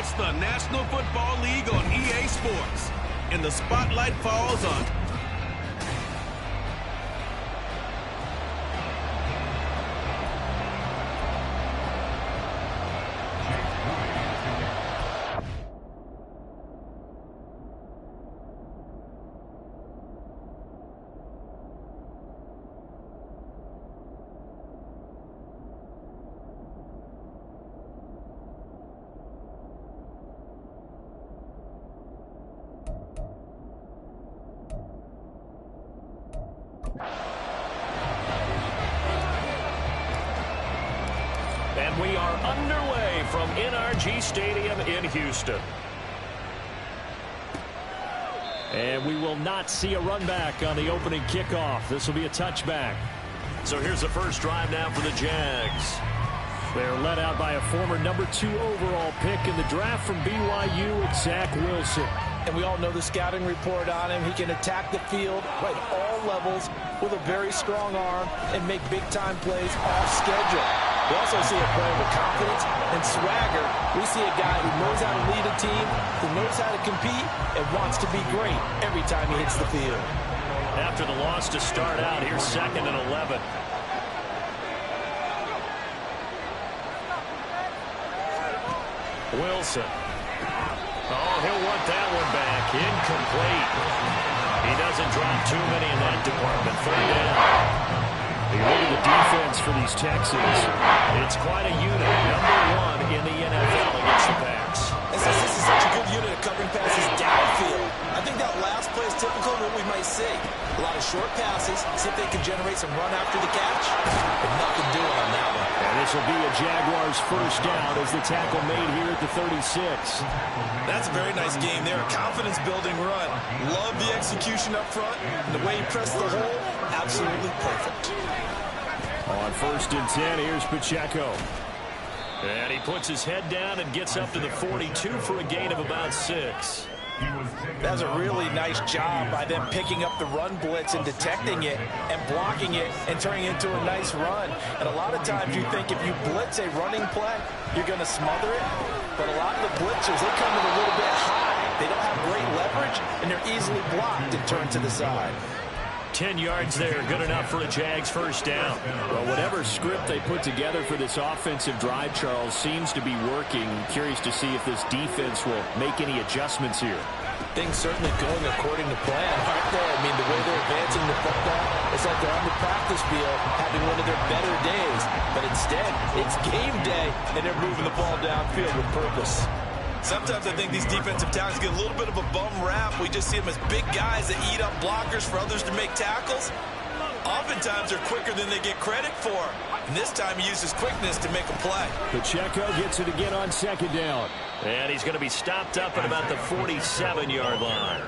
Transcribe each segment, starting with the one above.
It's the National Football League on EA Sports, and the spotlight falls on And we are underway from NRG Stadium in Houston. And we will not see a run back on the opening kickoff. This will be a touchback. So here's the first drive now for the Jags. They're led out by a former number 2 overall pick in the draft from BYU, Zach Wilson. And we all know the scouting report on him. He can attack the field at all levels with a very strong arm and make big-time plays off schedule. We also see a player with confidence and swagger. We see a guy who knows how to lead a team, who knows how to compete, and wants to be great every time he hits the field. After the loss to start out, here's 2nd and 11. Wilson. Oh, he'll want that one back. Incomplete. He doesn't drop too many in that department. 3rd down. You look at the defense for these Texans. It's quite a unit. Number 1 in the NFL against the pass. This is such a good unit of covering passes downfield. I think that last play is typical of what we might see. A lot of short passes. See if they can generate some run after the catch. But nothing doing on that one. And this will be a Jaguars first down as the tackle made here at the 36. That's a very nice game there. A confidence-building run. Love the execution up front. And the way he pressed the hole, absolutely perfect. On 1st and 10, here's Pacheco. And he puts his head down and gets up to the 42 for a gain of about 6. That's a really nice job by them picking up the run blitz and detecting it and blocking it and turning it into a nice run. And a lot of times you think if you blitz a running play, you're going to smother it. But a lot of the blitzers, they come in a little bit high. They don't have great leverage, and they're easily blocked and turned to the side. 10 yards there, good enough for a Jags first down. Well, whatever script they put together for this offensive drive, Charles, seems to be working. Curious to see if this defense will make any adjustments here. Things certainly going according to plan, aren't they? I mean, the way they're advancing the football, it's like they're on the practice field having one of their better days. But instead, it's game day, and they're moving the ball downfield with purpose. Sometimes I think these defensive tackles get a little bit of a bum rap. We just see them as big guys that eat up blockers for others to make tackles. Oftentimes they're quicker than they get credit for. And this time he uses quickness to make a play. Pacheco gets it again on 2nd down. And he's going to be stopped up at about the 47-yard line.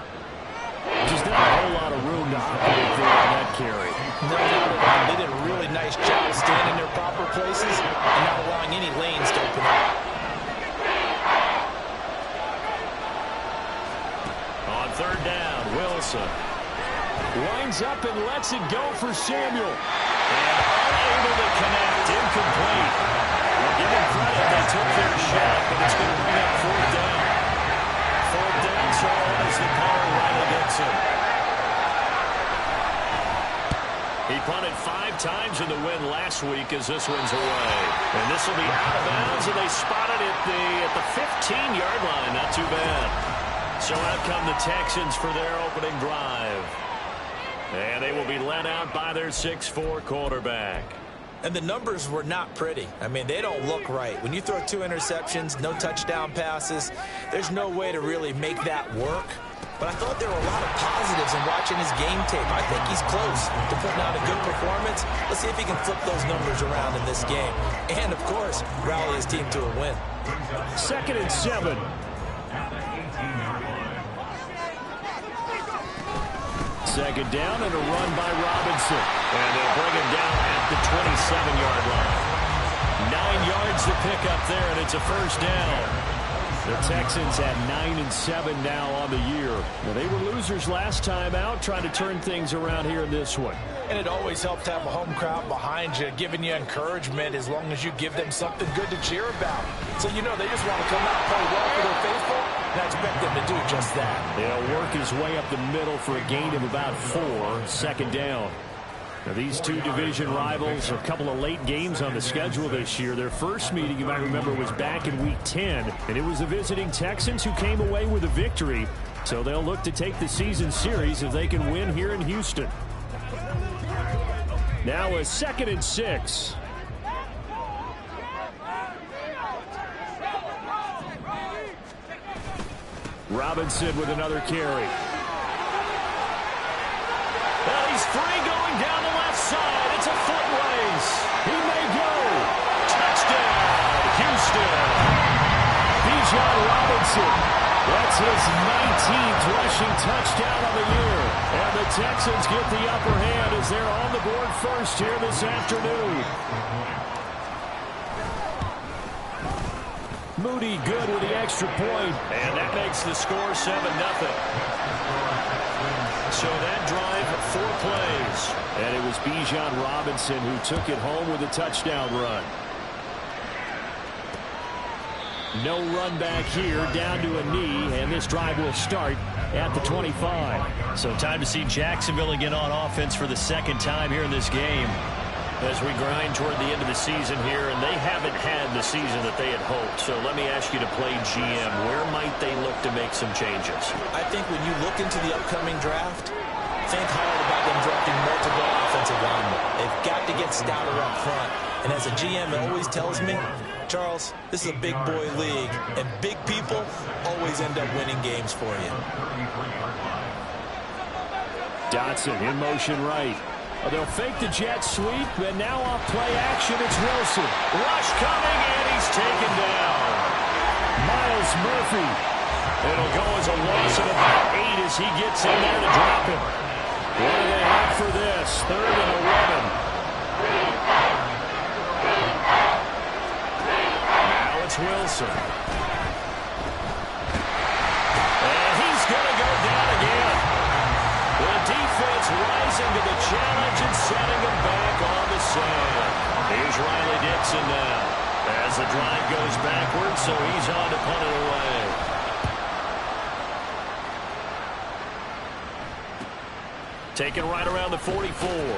Just not a whole lot of room to operate there on that carry. No doubt about it. They did a really nice job staying in their proper places and not allowing any lanes to open up. On 3rd down, Wilson winds up and lets it go for Samuel. And unable to connect, incomplete. Well, give them credit, they took their shot, but it's going to bring up 4th down. 4th down, Charles, the call right against him. He punted 5 times in the win last week as this one's away. And this will be out of bounds, and they spotted it at the 15-yard line. Not too bad. So out come the Texans for their opening drive. And they will be led out by their 6'4" quarterback. And the numbers were not pretty. I mean, they don't look right. When you throw 2 interceptions, no touchdown passes, there's no way to really make that work. But I thought there were a lot of positives in watching his game tape. I think he's close to putting out a good performance. Let's see if he can flip those numbers around in this game. And, of course, rally his team to a win. 2nd and 7. Second down and a run by Robinson. And they'll bring him down at the 27-yard line. 9 yards to pick up there, and it's a first down. The Texans at 9-7 now on the year. Well, they were losers last time out, trying to turn things around here in this one. And it always helps to have a home crowd behind you, giving you encouragement as long as you give them something good to cheer about. So, you know, they just want to come out and play well for their faithful, and I expect them to do just that. He'll work his way up the middle for a gain of about 4, second down. Now, these two division rivals, a couple of late games on the schedule this year. Their first meeting, you might remember, was back in Week 10, and it was the visiting Texans who came away with a victory. So they'll look to take the season series if they can win here in Houston. Now a 2nd and 6. Robinson with another carry. Well, he's free going down the left side. It's a foot race. He may go. Touchdown, Houston. Bijan Robinson. That's his 19th rushing touchdown of the year. And the Texans get the upper hand as they're on the board first here this afternoon. Moody good with the extra point. And that makes the score 7-0. So that drive, 4 plays. And it was Bijan Robinson who took it home with a touchdown run. No run back here, down to a knee, and this drive will start at the 25. So time to see Jacksonville again on offense for the second time here in this game. As we grind toward the end of the season here, and they haven't had the season that they had hoped. So let me ask you to play GM. Where might they look to make some changes? I think when you look into the upcoming draft, think hard about them drafting multiple offensive linemen. They've got to get stouter up front. And as a GM always tells me, Charles, this is a big boy league, and big people always end up winning games for you. Dotson in motion right. Oh, they'll fake the jet sweep, and now off play action, it's Wilson. Rush coming, and he's taken down. Myles Murphy. It'll go as a loss of about 8 as he gets in there to drop him. What do they have for this? 3rd and 11. Wilson. And he's going to go down again. The defense rising to the challenge and setting him back on the sand. Here's Riley Dixon now as the drive goes backwards, so he's on to punt it away. Taken right around the 44.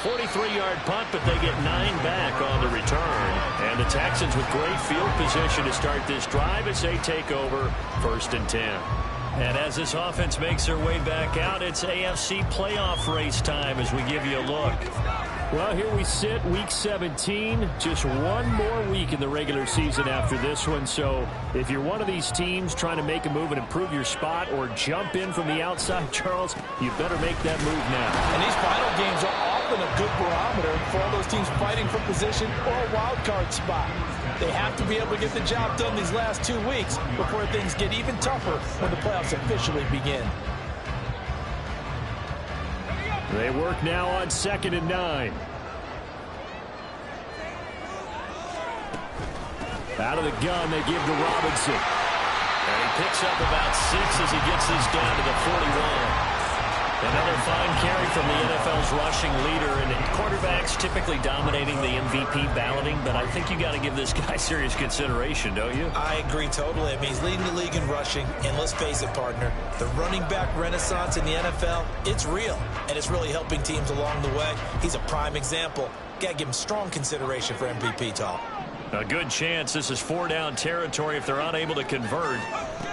43-yard punt, but they get 9 back on the return. And the Texans with great field position to start this drive as they take over 1st and 10. And as this offense makes their way back out, it's AFC playoff race time as we give you a look. Well, here we sit, Week 17. Just one more week in the regular season after this one. So if you're one of these teams trying to make a move and improve your spot or jump in from the outside, Charles, you better make that move now. And these final games are often a good barometer for all those teams fighting for position or a wild card spot. They have to be able to get the job done these last 2 weeks before things get even tougher when the playoffs officially begin. They work now on 2nd and 9. Out of the gun, they give to Robinson. And he picks up about 6 as he gets this down to the 41. Another fine carry from the NFL's rushing leader, and quarterbacks typically dominating the MVP balloting, but I think you got to give this guy serious consideration, don't you? I agree totally. I mean, he's leading the league in rushing, and let's face it, partner, the running back renaissance in the NFL, it's real, and it's really helping teams along the way. He's a prime example. Got to give him strong consideration for MVP talk. A good chance this is 4-down territory if they're unable to convert,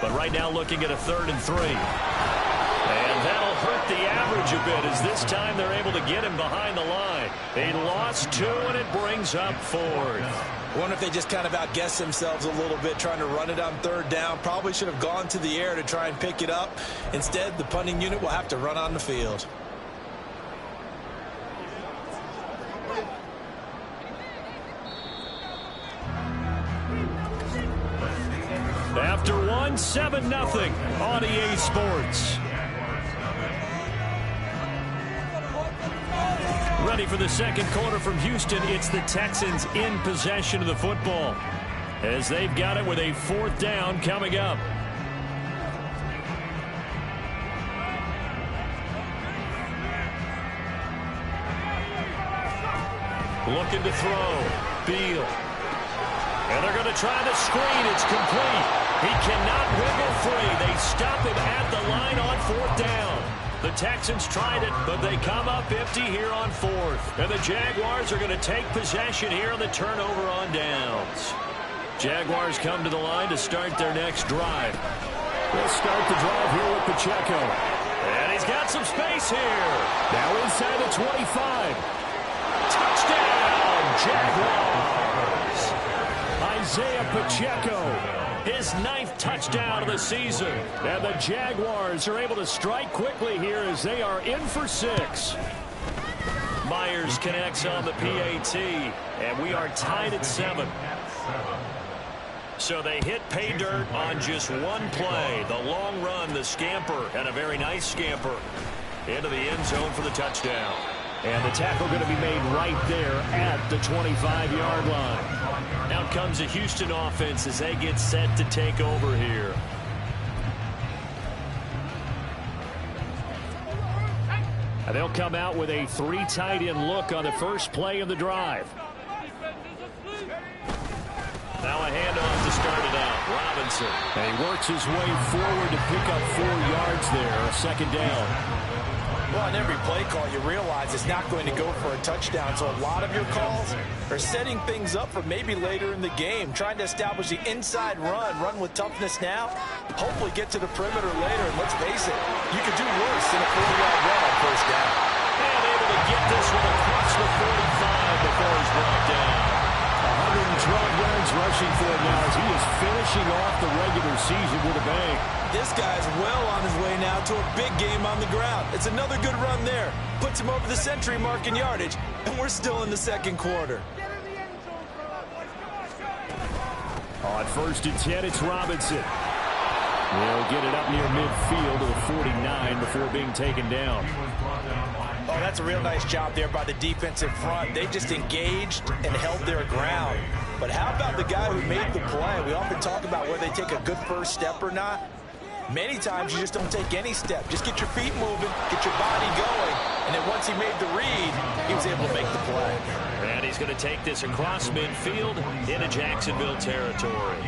but right now looking at a 3rd and 3. And that'll hurt the average a bit as this time they're able to get him behind the line. They lost 2, and it brings up 4th. Wonder if they just kind of outguessed themselves a little bit trying to run it on 3rd down. Probably should have gone to the air to try and pick it up. Instead, the punting unit will have to run on the field. After 1, 7-0 on EA Sports. Ready for the second quarter from Houston. It's the Texans in possession of the football as they've got it with a 4th down coming up. Looking to throw. Beal. And they're going to try the screen. It's complete. He cannot wiggle free. They stop him at the line on 4th down. The Texans tried it, but they come up empty here on 4th. And the Jaguars are going to take possession here on the turnover on downs. Jaguars come to the line to start their next drive. They'll start the drive here with Pacheco. And he's got some space here. Now inside the 25. Touchdown, Jaguars. Isaiah Pacheco, his 9th touchdown of the season. And the Jaguars are able to strike quickly here as they are in for 6. Myers connects on the PAT, and we are tied at 7. So they hit pay dirt on just one play. The long run, the scamper, and a very nice scamper into the end zone for the touchdown. And the tackle going to be made right there at the 25-yard line. Now comes the Houston offense as they get set to take over here. And they'll come out with a 3 tight end look on the first play of the drive. Now a handoff to start it out. Robinson. And he works his way forward to pick up 4 yards there. A 2nd down. Well, on every play call, you realize it's not going to go for a touchdown. So a lot of your calls are setting things up for maybe later in the game, trying to establish the inside run with toughness now, hopefully get to the perimeter later. And let's face it, you could do worse than a 4-yard run on 1st down. And able to get this one across the 45 before he's brought down. 112 yards rushing for him now as he is finishing off the regular season with a bang. This guy's well on his way now to a big game on the ground. It's another good run there. Puts him over the century mark in yardage, and we're still in the 2nd quarter. On 1st and 10, it's Robinson. They'll get it up near midfield to the 49 before being taken down. Oh, that's a real nice job there by the defensive front. They just engaged and held their ground. But how about the guy who made the play? We often talk about whether they take a good first step or not. Many times you just don't take any step. Just get your feet moving, get your body going, and then once he made the read, he was able to make the play. And he's going to take this across midfield into Jacksonville territory.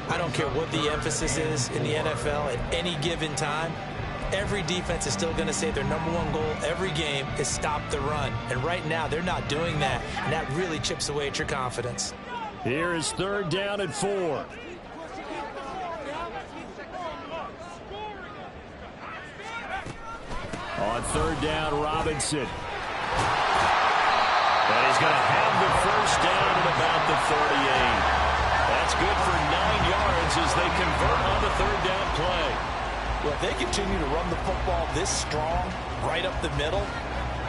I don't care what the emphasis is in the NFL at any given time. Every defense is still going to say their #1 goal every game is stop the run. And right now, they're not doing that. And that really chips away at your confidence. Here is 3rd down and 4. On 3rd down, Robinson. And he's going to have the 1st down at about the 38. That's good for 9 yards as they convert on the 3rd down play. Well, if they continue to run the football this strong, right up the middle,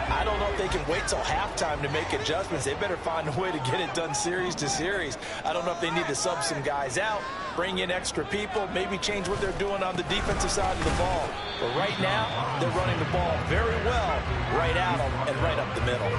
I don't know if they can wait till halftime to make adjustments. They better find a way to get it done series to series. I don't know if they need to sub some guys out, bring in extra people, maybe change what they're doing on the defensive side of the ball. But right now, they're running the ball very well right at them and right up the middle.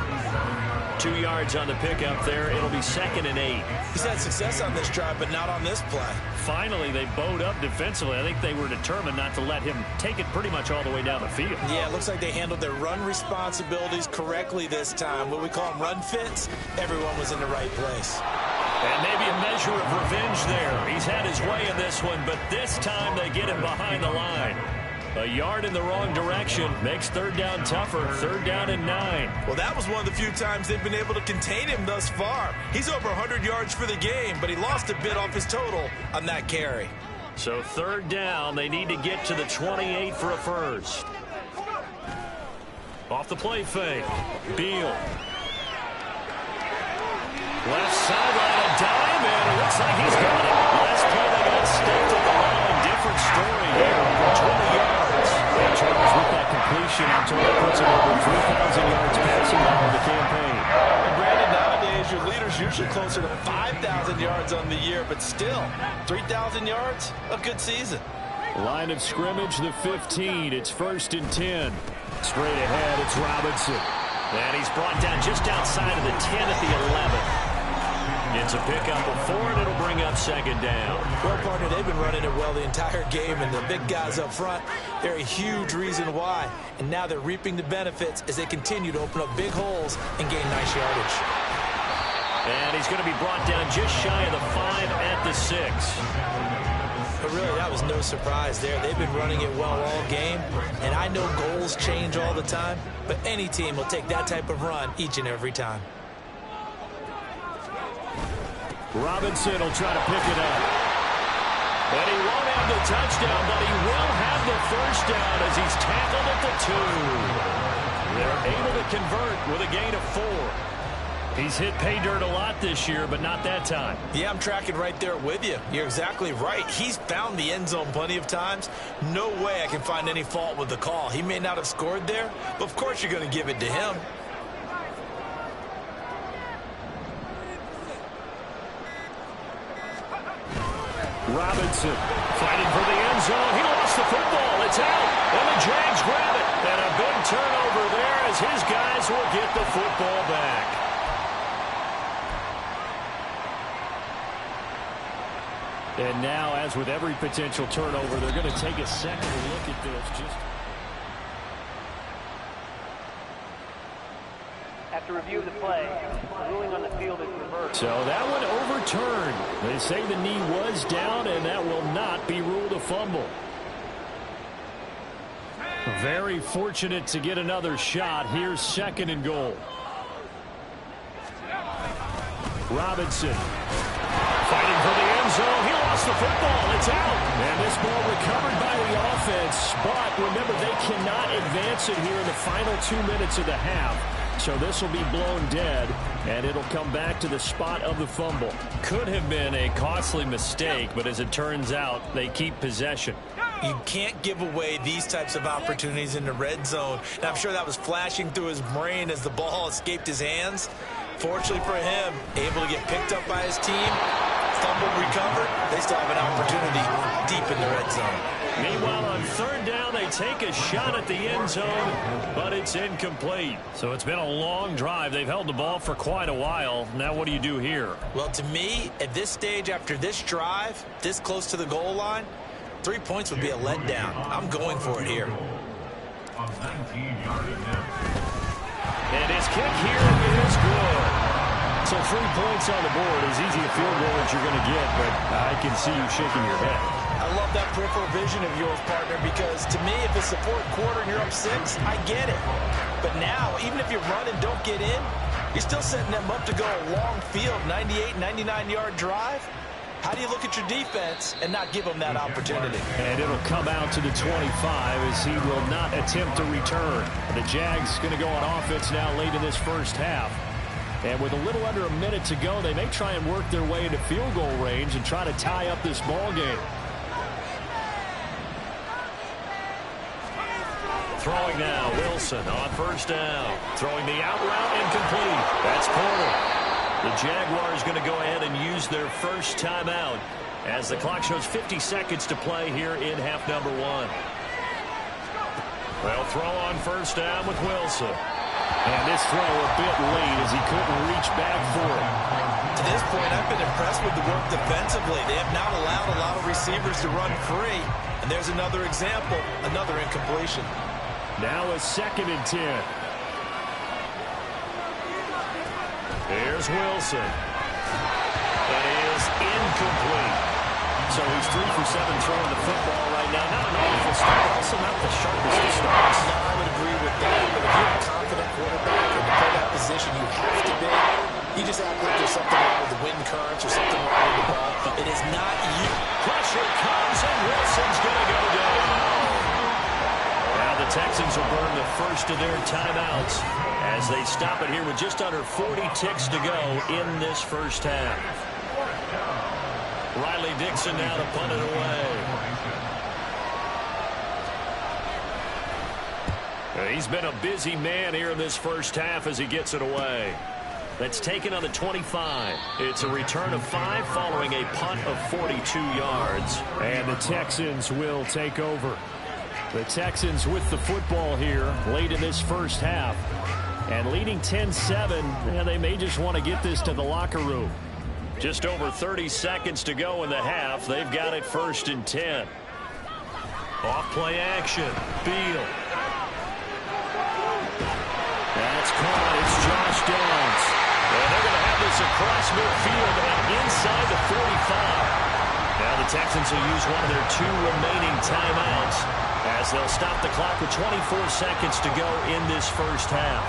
2 yards on the pickup there. It'll be 2nd and 8. He's had success on this drive, but not on this play. Finally, they bowed up defensively. I think they were determined not to let him take it pretty much all the way down the field. Yeah, it looks like they handled their run responsibilities correctly this time. What we call them run fits, everyone was in the right place. And maybe a measure of revenge there. He's had his way in this one, but this time they get him behind the line. A yard in the wrong direction makes 3rd down tougher. 3rd down and 9. Well, that was one of the few times they've been able to contain him thus far. He's over 100 yards for the game, but he lost a bit off his total on that carry. So 3rd down, they need to get to the 28 for a 1st. Off the play fake. Beal. Left sideline, a dime, and it looks like he's got it. Last play they got stuffed at the line. Different story here. 20 yards. And Charles with that completion until it puts him over 3,000 yards passing now in the campaign. And Brandon, nowadays your leader's usually closer to 5,000 yards on the year, but still, 3,000 yards, a good season. Line of scrimmage, the 15. It's 1st and 10. Straight ahead, it's Robinson. And he's brought down just outside of the 10 at the 11. Gets a pickup of 4, and it'll bring up second down. Well, partner, they've been running it well the entire game, and the big guys up front, they're a huge reason why. And now they're reaping the benefits as they continue to open up big holes and gain nice yardage. And he's going to be brought down just shy of the 5 at the 6. But really, that was no surprise there. They've been running it well all game, and I know goals change all the time, but any team will take that type of run each and every time. Robinson will try to pick it up. And he won't have the touchdown, but he will have the first down as he's tackled at the 2. They're able to convert with a gain of 4. He's hit pay dirt a lot this year, but not that time. Yeah, I'm tracking right there with you. You're exactly right. He's found the end zone plenty of times. No way I can find any fault with the call. He may not have scored there, but of course you're going to give it to him. Robinson fighting for the end zone. He lost the football. It's out. And the Jags grab it. And a big turnover there as his guys will get the football back. And now, as with every potential turnover, they're going to take a second look at this. After review of the play, the ruling on the field is reversed. So that one overturned. They say the knee was down, and that will not be ruled a fumble. Very fortunate to get another shot. Here's 2nd and goal. Robinson fighting for the end zone. He lost the football. It's out. And this ball recovered by the offense. But remember, they cannot advance it here in the final 2 minutes of the half. So this will be blown dead, and it'll come back to the spot of the fumble. Could have been a costly mistake, but as it turns out, they keep possession. You can't give away these types of opportunities in the red zone. And I'm sure that was flashing through his brain as the ball escaped his hands. Fortunately for him, able to get picked up by his team, fumbled, recovered. They still have an opportunity deep in the red zone. Meanwhile, on 3rd down, they take a shot at the end zone, but it's incomplete. So it's been a long drive. They've held the ball for quite a while. Now what do you do here? Well, to me, at this stage, after this drive, this close to the goal line, 3 points would be a letdown. I'm going for it here. And his kick here is good. So 3 points on the board is easy a field goal that you're going to get, but I can see you shaking your head. I love that peripheral vision of yours, partner, because to me, if it's the 4th quarter and you're up 6, I get it. But now, even if you run and don't get in, you're still setting them up to go a long field, 98, 99-yard drive. How do you look at your defense and not give them that opportunity? And it'll come out to the 25 as he will not attempt to return. The Jags going to go on offense now late in this first half. And with a little under a minute to go, they may try and work their way into field goal range and try to tie up this ball game. Throwing now, Wilson on 1st down. Throwing the out route, incomplete. That's Porter. The Jaguars going to go ahead and use their first timeout as the clock shows 50 seconds to play here in half number 1. Well, throw on 1st down with Wilson. And this throw a bit late as he couldn't reach back for it. To this point, I've been impressed with the work defensively. They have not allowed a lot of receivers to run free. And there's another example, another incompletion. Now a 2nd and 10. There's Wilson. That is incomplete. So he's 3 for 7 throwing the football right now. Not an awful start, also not the sharpest of starts. No, I would agree with that. But if you're a confident quarterback and to play that position, you have to be. You just act like there's something wrong with the wind currents or something wrong with the ball. It is not you. Pressure comes, and Wilson's going to go down. Now the Texans will burn the first of their timeouts as they stop it here with just under 40 ticks to go in this first half. Riley Dixon now to punt it away. He's been a busy man here in this first half as he gets it away. That's taken on the 25. It's a return of 5 following a punt of 42 yards. And the Texans will take over. The Texans with the football here late in this first half. And leading 10-7, they may just want to get this to the locker room. Just over 30 seconds to go in the half. They've got it 1st and 10. Off play action. Beal. That's caught. It's Josh Downs. And they're going to have this across midfield and inside the 45. Now the Texans will use one of their 2 remaining timeouts as they'll stop the clock with 24 seconds to go in this first half.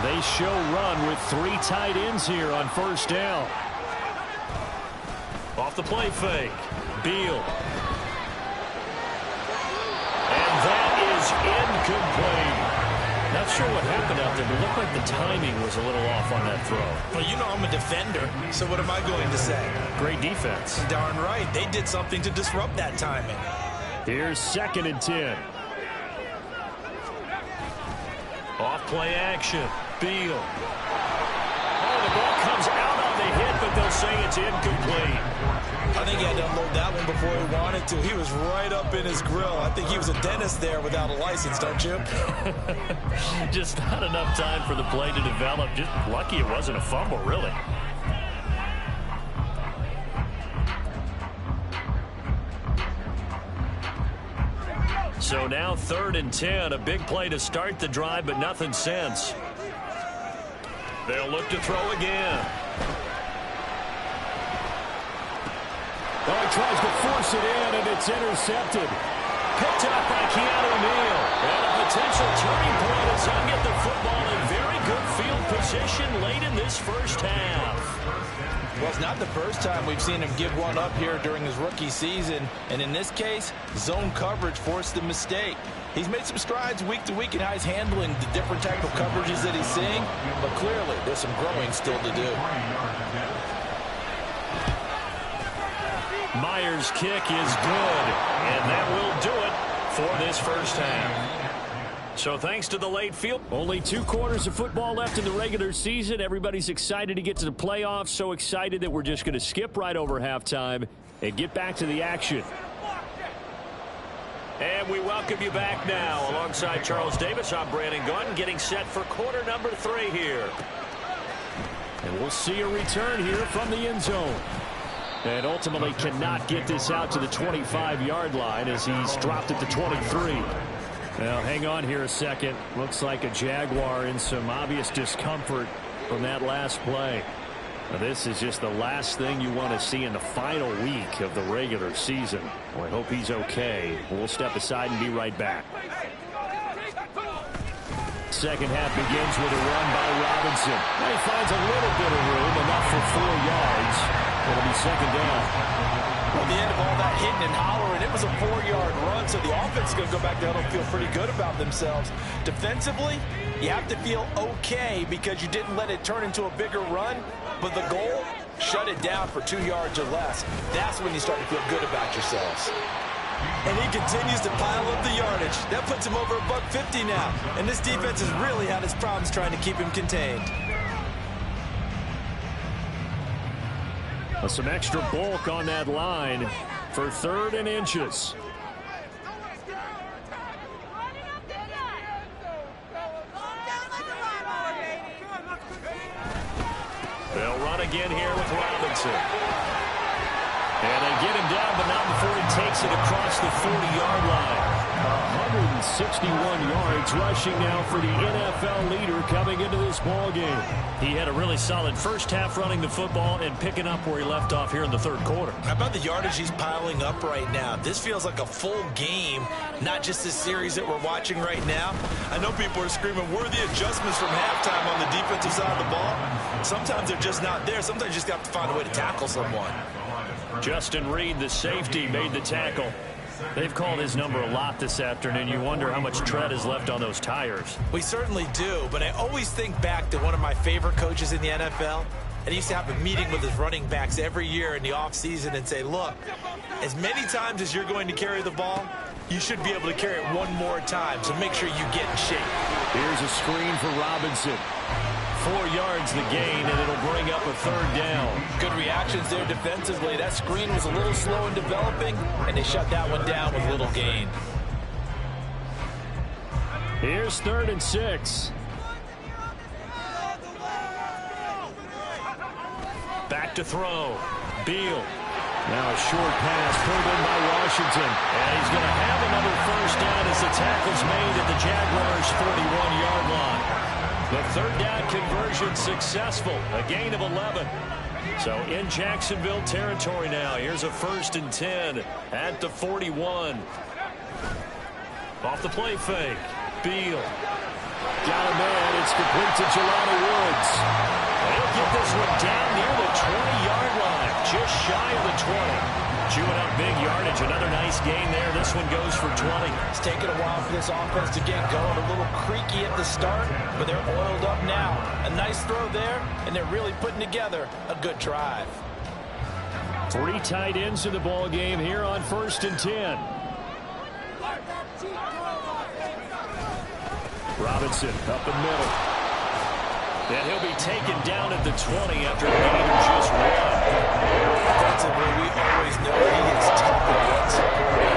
They show run with 3 tight ends here on 1st down. Off the play fake. Beal. And that is incomplete. Not sure what happened out there, but it looked like the timing was a little off on that throw. Well, you know I'm a defender, so what am I going to say? Great defense. Darn right. They did something to disrupt that timing. Here's 2nd and 10. Off play action. Beal. Oh, the ball comes out on the hit, but they'll say it's incomplete. I think he had to unload that one before he wanted to. He was right up in his grill. I think he was a dentist there without a license, don't you? Just not enough time for the play to develop. Just lucky it wasn't a fumble, really. So now 3rd and 10. A big play to start the drive, but nothing since. They'll look to throw again. Oh, he tries to force it in, and it's intercepted. Picked up by Keanu Neal. And a potential turning point as he'll get the football in very good field position late in this first half. Well, it's not the first time we've seen him give one up here during his rookie season. And in this case, zone coverage forced the mistake. He's made some strides week to week in how he's handling the different type of coverages that he's seeing. But clearly, there's some growing still to do. Myers' kick is good, and that will do it for this first half. So thanks to the late field. Only 2 quarters of football left in the regular season. Everybody's excited to get to the playoffs. So excited that we're just going to skip right over halftime and get back to the action. And we welcome you back now. Alongside Charles Davis, I'm Brandon Gunn, getting set for quarter number 3 here. And we'll see a return here from the end zone. And ultimately cannot get this out to the 25-yard line as he's dropped at the 23. Now, hang on here a second. Looks like a Jaguar in some obvious discomfort from that last play. Now, this is just the last thing you want to see in the final week of the regular season. Well, I hope he's okay. We'll step aside and be right back. Second half begins with a run by Robinson. Now he finds a little bit of room, enough for 4 yards. It'll be 2nd down. Well, the end of all that hitting and hollering, it was a 4-yard run, so the offense is going to go back there and feel pretty good about themselves. Defensively, you have to feel okay because you didn't let it turn into a bigger run, but the goal, shut it down for 2 yards or less. That's when you start to feel good about yourselves. And he continues to pile up the yardage. That puts him over $150 now. And this defense has really had its problems trying to keep him contained. Some extra bulk on that line for 3rd and inches. They'll run again here with Robinson. And they get him down, but not before he takes it across the 40-yard line. 161 yards rushing now for the NFL leader coming into this ball game. He had a really solid first half running the football and picking up where he left off here in the 3rd quarter. How about the yardage he's piling up right now? This feels like a full game, not just this series that we're watching right now. I know people are screaming, where are the adjustments from halftime on the defensive side of the ball? Sometimes they're just not there. Sometimes you just have to find a way to tackle someone. Justin Reed, the safety, made the tackle. They've called his number a lot this afternoon. You wonder how much tread is left on those tires. We certainly do, but I always think back to one of my favorite coaches in the NFL. And he used to have a meeting with his running backs every year in the offseason and say, look, as many times as you're going to carry the ball, you should be able to carry it one more time, so make sure you get in shape. Here's a screen for Robinson. 4 yards the gain, and it'll bring up a 3rd down. Good reactions there defensively. That screen was a little slow in developing, and they shut that one down with little gain. Here's 3rd and 6. Back to throw. Beal. Now a short pass pulled in by Washington. And he's going to have another first down as the tackle's made at the Jaguars' 41-yard line. The third down conversion successful. A gain of 11. So in Jacksonville territory now. Here's a 1st and 10 at the 41. Off the play fake. Beal. Got a man. It's complete to Jelani Woods. They'll get this one down near the 20-yard line. Just shy of the 20. Chewing up big yardage. Another nice gain there. This one goes for 20. It's taken a while for this offense to get going. A little creaky at the start, but they're oiled up now. A nice throw there, and they're really putting together a good drive. 3 tight ends in the ball game here on 1st and 10. Robinson up the middle. And he'll be taken down at the 20 after a gain of just 1. Defensively, we always know he is tough against. I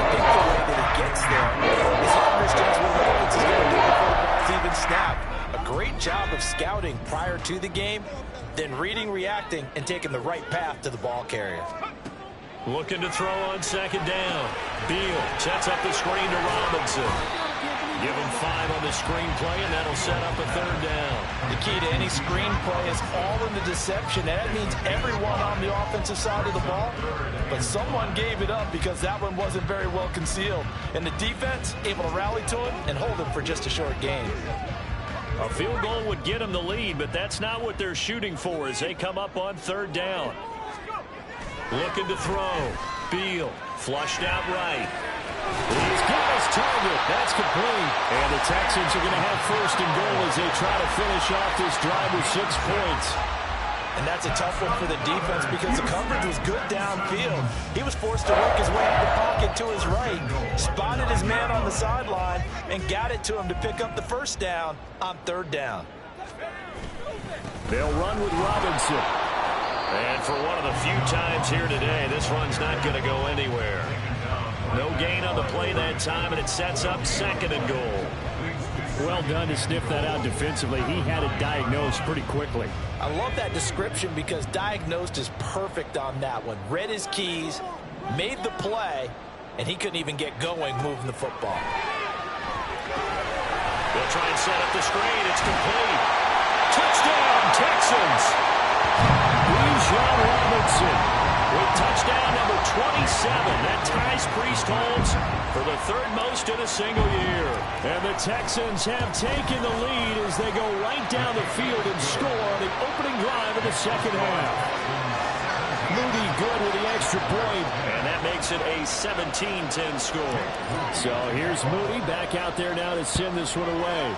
think the way that he gets there is he understands what the offense is going to do before the ball's even snapped. A great job of scouting prior to the game, then reading, reacting, and taking the right path to the ball carrier. Looking to throw on 2nd down. Beal sets up the screen to Robinson. Give him 5 on the screenplay, and that'll set up a 3rd down. The key to any screenplay is all in the deception. And that means everyone on the offensive side of the ball. But someone gave it up because that one wasn't very well concealed. And the defense able to rally to him and hold him for just a short gain. A field goal would get them the lead, but that's not what they're shooting for as they come up on 3rd down. Looking to throw. Beal flushed out right. He's got his target. That's complete. And the Texans are going to have 1st and goal as they try to finish off this drive with 6 points. And that's a tough one for the defense because the coverage was good downfield. He was forced to work his way out of the pocket to his right, spotted his man on the sideline, and got it to him to pick up the 1st down on 3rd down. They'll run with Robinson. And for one of the few times here today, this run's not going to go anywhere. No gain on the play that time, and it sets up 2nd and goal. Well done to sniff that out defensively. He had it diagnosed pretty quickly. I love that description because diagnosed is perfect on that one. Read his keys, made the play, and he couldn't even get going moving the football. They'll try and set up the screen. It's complete. Touchdown, Texans. Bijan Robinson with touchdown number 27. That ties Priest Holmes for the 3rd most in a single year. And the Texans have taken the lead as they go right down the field and score on the opening drive of the 2nd half. Moody good with the extra point. And that makes it a 17-10 score. So here's Moody back out there now to send this one away.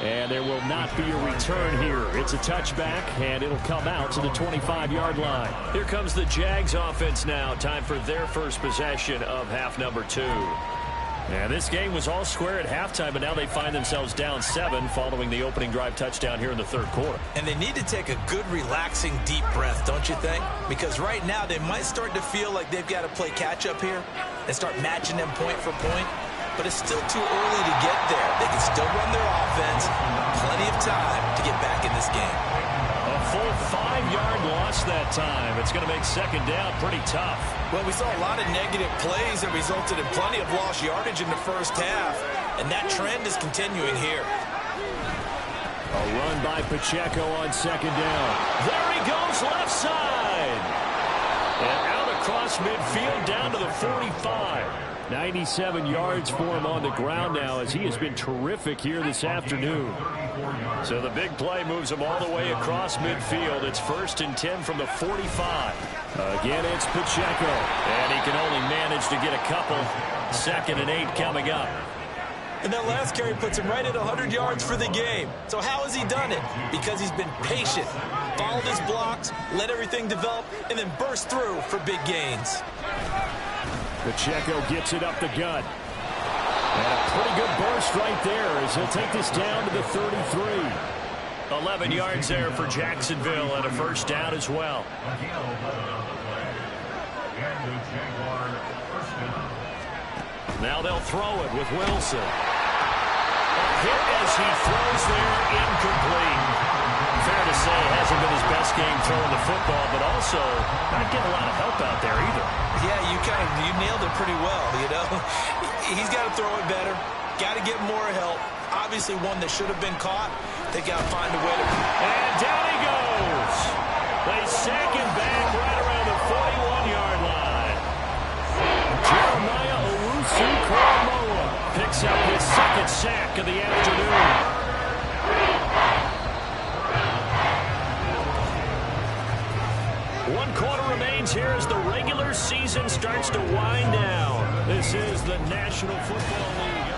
And there will not be a return here. It's a touchback, and it'll come out to the 25-yard line. Here comes the Jags offense now. Time for their first possession of half number 2. And this game was all square at halftime, but now they find themselves down 7 following the opening drive touchdown here in the 3rd quarter. And they need to take a good, relaxing, deep breath, don't you think? Because right now they might start to feel like they've got to play catch-up here and start matching them point for point. But it's still too early to get there. They can still run their offense. Plenty of time to get back in this game. A full 5-yard loss that time. It's going to make 2nd down pretty tough. Well, we saw a lot of negative plays that resulted in plenty of lost yardage in the 1st half. And that trend is continuing here. A run by Pacheco on 2nd down. There he goes left side. And out across midfield down to the 45. 97 yards for him on the ground now as he has been terrific here this afternoon. So the big play moves him all the way across midfield. It's 1st and 10 from the 45. Again, it's Pacheco. And he can only manage to get a couple. 2nd and 8 coming up. And that last carry puts him right at 100 yards for the game. So how has he done it? Because he's been patient, followed his blocks, let everything develop, and then burst through for big gains. Pacheco gets it up the gut. And a pretty good burst right there as he'll take this down to the 33. 11 yards there for Jacksonville and a 1st down as well. Now they'll throw it with Wilson. A hit as he throws there, incomplete. to say hasn't been his best game throwing the football, but also not getting a lot of help out there either. Yeah, you nailed it pretty well, you know. He's got to throw it better. Got to get more help. Obviously one that should have been caught. They got to find a way to... And down he goes. They sack him back right around the 41-yard line. Jeremiah Owusu-Koramoah picks up his second sack of the afternoon. One quarter remains here as the regular season starts to wind down. This is the National Football League.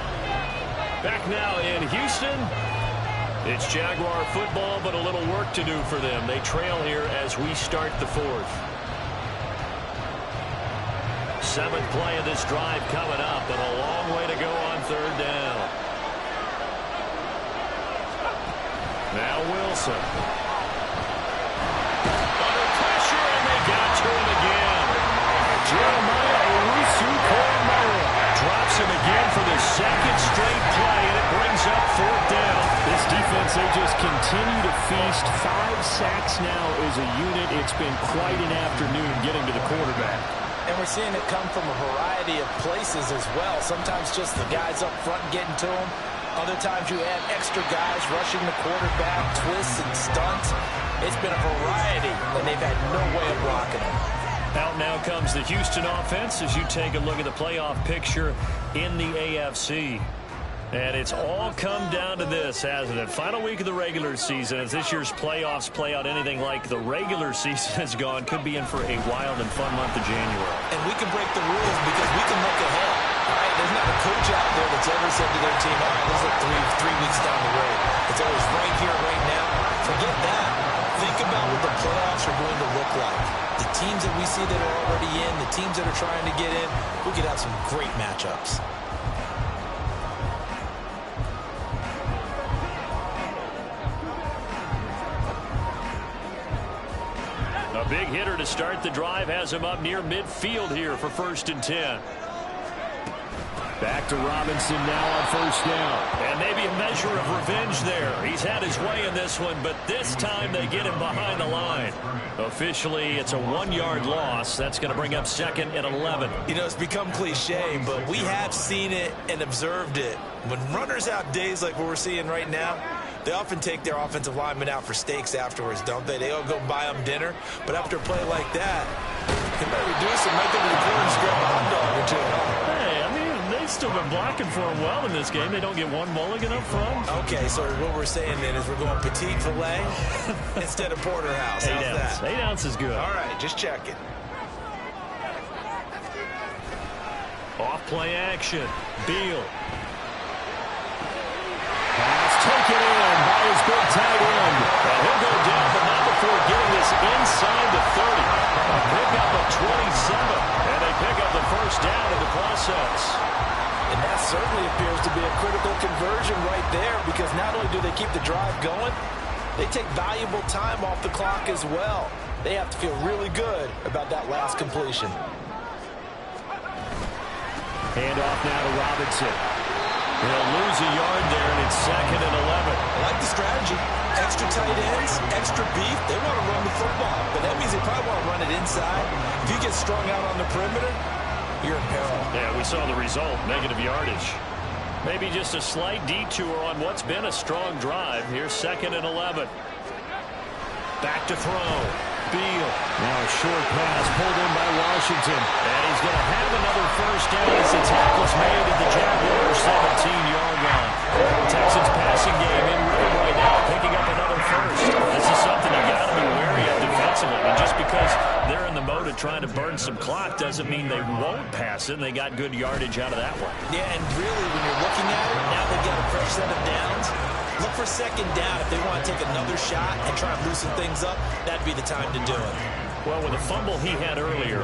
Back now in Houston. It's Jaguar football, but a little work to do for them. They trail here as we start the fourth. Seventh play of this drive coming up, and a long way to go on third down. Now Wilson. Under pressure, and they got to him again. Jeremiah Owusu-Koramoah drops him again for the second straight play, and it brings up fourth down. This defense, they just continue to feast. 5 sacks now as a unit. It's been quite an afternoon getting to the quarterback. And we're seeing it come from a variety of places as well. Sometimes just the guys up front getting to him. Other times you add extra guys rushing the quarterback, twists and stunts. It's been a variety, and they've had no way of blocking him. Out now comes the Houston offense as you take a look at the playoff picture in the AFC. And it's all come down to this, hasn't it? Final week of the regular season. As this year's playoffs play out anything like the regular season has gone, could be in for a wild and fun month of January. And we can break the rules because we can look ahead. All right, there's not a coach out there that's ever said to their team, all right, this is three weeks down the road. It's always right here, right now. Forget that. Think about what the playoffs are going to look like. The teams that we see that are already in, the teams that are trying to get in, we could have some great matchups. A big hitter to start the drive has him up near midfield here for 1st and 10. Back to Robinson now on 1st down. And maybe a measure of revenge there. He's had his way in this one, but this time they get him behind the line. Officially, it's a 1-yard loss. That's going to bring up 2nd and 11. You know, it's become cliche, but we have seen it and observed it. When runners have days like what we're seeing right now, they often take their offensive linemen out for steaks afterwards, don't they? They all go buy them dinner. But after a play like that, they might reduce it, might go to the corner and grab a hot dog or two. Hey, I mean, they've still been blocking for him well in this game. They don't get one mulligan up front. Okay, so what we're saying then is we're going petite filet instead of porterhouse. 8 ounce. 8 ounce is good. All right, just checking. Off play action. Beal. Pass taken in by his big tight end. And he'll go down, but not before getting this inside the 30. A pickup of 27. And they pick up the 1st down in the process. And that certainly appears to be a critical conversion right there, because not only do they keep the drive going, they take valuable time off the clock as well. They have to feel really good about that last completion. Hand off now to Robinson. He'll lose a yard there, and it's 2nd and 11. I like the strategy. Extra tight ends, extra beef. They want to run the football, but that means they probably want to run it inside. If you get strung out on the perimeter, you're in peril. Yeah, we saw the result, negative yardage. Maybe just a slight detour on what's been a strong drive. Here's 2nd and 11. Back to throw. Beal. Now a short pass pulled in by Washington. And he's going to have another 1st down as the tackle's made at the Jaguars' 17-yard line. Texans passing game in rhythm right now, picking up another 1st. This is something you got to be wary of defensively. And just because they're in the mode of trying to burn some clock doesn't mean they won't pass it, and they got good yardage out of that one. Yeah, and really, when you're looking at it, now they've got a fresh set of downs. Look for 2nd down. If they want to take another shot and try and loosen things up, that'd be the time to do it. Well, with the fumble he had earlier,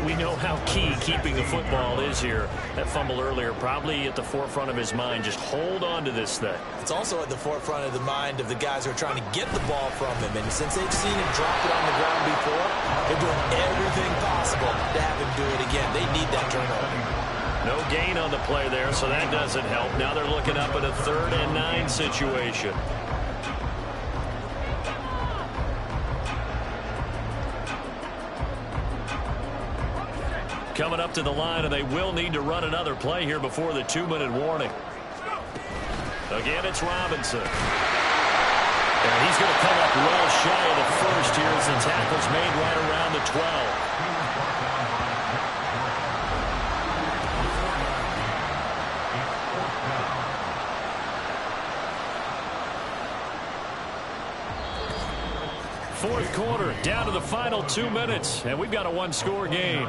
we know how key keeping the football is here. That fumble earlier probably at the forefront of his mind. Just hold on to this thing. It's also at the forefront of the mind of the guys who are trying to get the ball from him. And since they've seen him drop it on the ground before, they're doing everything possible to have him do it again. They need that turnover. No gain on the play there, so that doesn't help. Now they're looking up at a 3rd and 9 situation. coming up to the line, and they will need to run another play here before the 2-minute warning. Again, it's Robinson. And he's going to come up well shy of the first here as the tackle's made right around the 12. Fourth quarter, down to the final 2 minutes, and we've got a one-score game.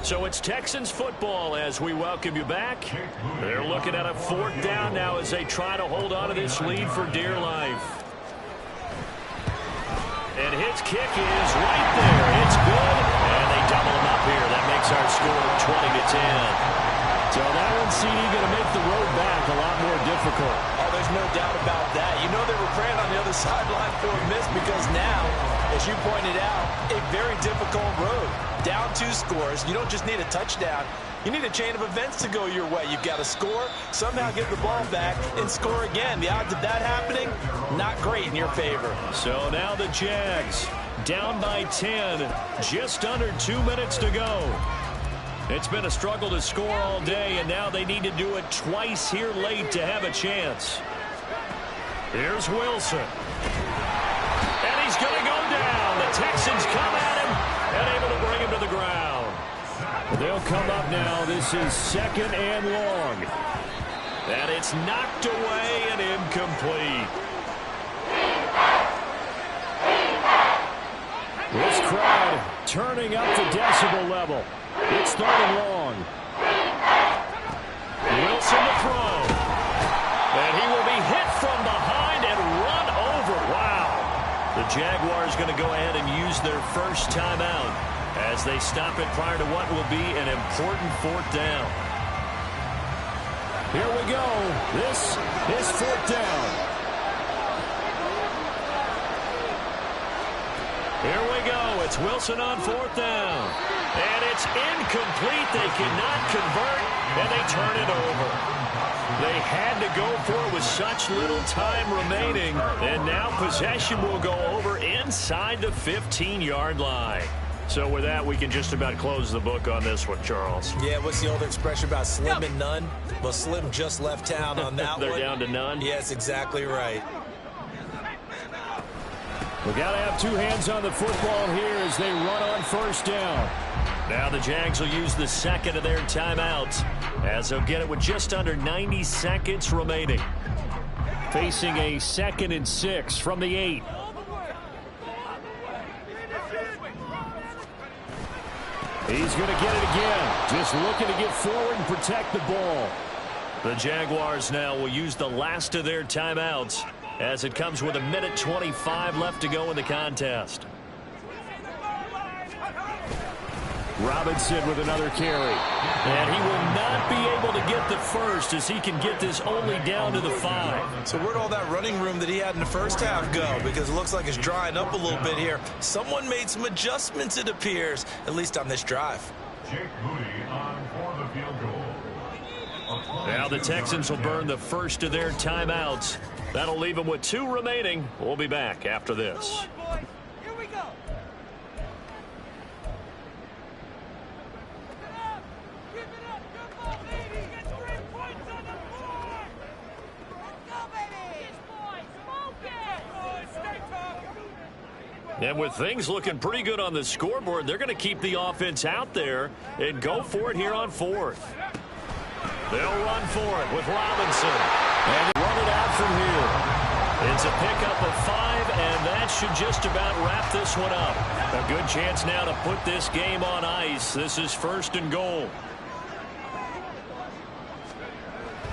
So it's Texans football as we welcome you back. They're looking at a fourth down now as they try to hold on to this lead for dear life. And his kick is right there. It's good, and they double him up here. That makes our score 20-10. So that one, CD, going to make the road back a lot more difficult. Oh, there's no doubt about that. You know they were praying on the other sideline for a miss because now, as you pointed out, a very difficult road. Down 2 scores. You don't just need a touchdown. You need a chain of events to go your way. You've got to score, somehow get the ball back, and score again. The odds of that happening, not great in your favor. So now the Jags down by 10. Just under 2 minutes to go. It's been a struggle to score all day, and now they need to do it twice here late to have a chance. Here's Wilson. And he's going to go down. The Texans come at him and able to bring him to the ground. They'll come up now. This is 2nd and long. And it's knocked away and incomplete. This crowd turning up the decibel level. It's 3rd and long. Wilson to throw. And he will be hit from behind and run over. Wow. The Jaguars going to go ahead and use their first timeout as they stop it prior to what will be an important 4th down. Here we go. This is 4th down. Here we go. It's Wilson on 4th down. And it's incomplete. They cannot convert, and they turn it over. They had to go for it with such little time remaining, and now possession will go over inside the 15-yard line. So with that, we can just about close the book on this one, Charles. Yeah, what's the old expression about slim and none? Well, Slim just left town on that They're one. down to none? Yes, exactly right. We got to have 2 hands on the football here as they run on 1st down. Now the Jags will use the 2nd of their timeouts as they'll get it with just under 90 seconds remaining. Facing a 2nd and 6 from the 8. He's going to get it again. Just looking to get forward and protect the ball. The Jaguars now will use the last of their timeouts as it comes with 1:25 left to go in the contest. Robinson with another carry. And he will not be able to get the first as he can get this only down to the 5. So where'd all that running room that he had in the first half go? Because it looks like it's drying up a little bit here. Someone made some adjustments, it appears, at least on this drive. Jake Moody on for the field goal. Now the Texans will burn the first of their timeouts. That'll leave them with 2 remaining. We'll be back after this. Here we go. Keep it up. Good ball, baby. Get 3 points on the board. Let's go, baby. This boy, smoke it. Stay tough. And with things looking pretty good on the scoreboard, they're going to keep the offense out there and go for it here on 4th. They'll run for it with Robinson. And run it out from here. It's a pickup of 5, and that should just about wrap this one up. A good chance now to put this game on ice. This is 1st and goal.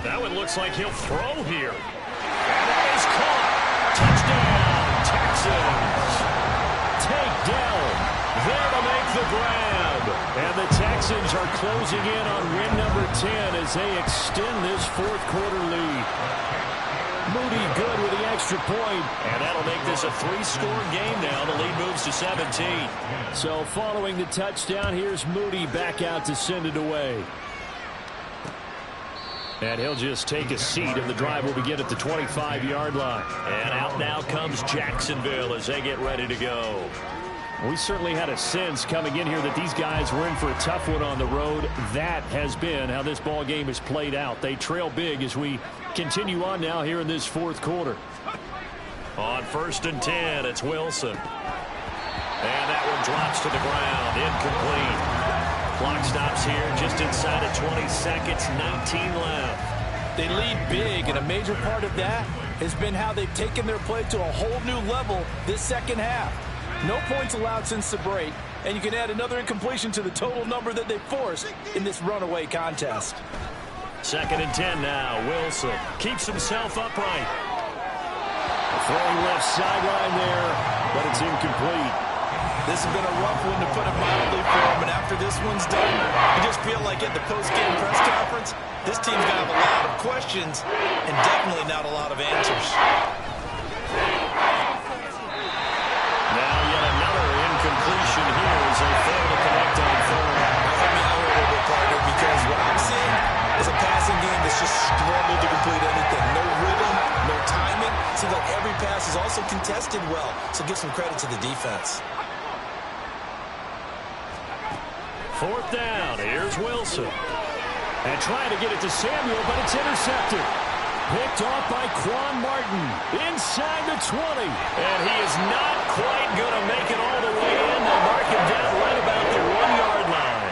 That one looks like he'll throw here. And that is caught. Touchdown, Texans. Takedown. There to make the grab. And the Texans are closing in on win number 10 as they extend this 4th quarter lead. Moody good with the extra point. And that'll make this a 3-score game now. The lead moves to 17. So following the touchdown, here's Moody back out to send it away. And he'll just take a seat, and the drive will begin at the 25-yard line. And out now comes Jacksonville as they get ready to go. We certainly had a sense coming in here that these guys were in for a tough one on the road. That has been how this ball game has played out. They trail big as we continue on now here in this fourth quarter. On 1st and 10, it's Wilson. And that one drops to the ground, incomplete. Clock stops here just inside of 20 seconds, 19 left. They lead big, and a major part of that has been how they've taken their play to a whole new level this second half. No points allowed since the break, and you can add another incompletion to the total number that they forced in this runaway contest. 2nd and 10 now. Wilson keeps himself upright. Throwing left sideline there, but it's incomplete. This has been a rough one, to put it mildly, for him, and after this one's done, you just feel like at the post-game press conference, this team's going to have a lot of questions and definitely not a lot of answers. Now yet another incompletion here as they fail to connect on third. Help me out a little bit, partner, because what I'm seeing is a passing game that's just struggled to complete anything. No rhythm, no timing. Seems like every pass is also contested well, so give some credit to the defense. 4th down. Here's Wilson. And trying to get it to Samuel, but it's intercepted. Picked off by Quan Martin inside the 20. And he is not quite going to make it all the way in. They mark him down right about the 1-yard line.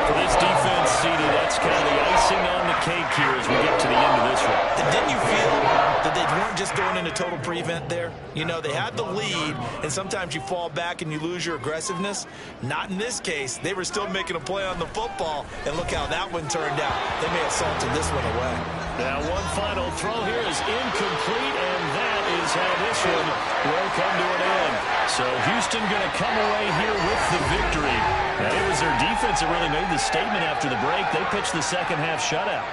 For this defense, CD, that's kind of the icing on the cake here as we get to the end of this one. And didn't you feel that they weren't just going into total prevent there? You know, they had the lead, and sometimes you fall back and you lose your aggressiveness. Not in this case. They were still making a play on the football, and look how that one turned out. They may have salted this one away. Now one final throw here is incomplete, and that is how this one will come to an end. So Houston going to come away here with the victory. And it was their defense that really made the statement after the break. They pitched the second half shutout.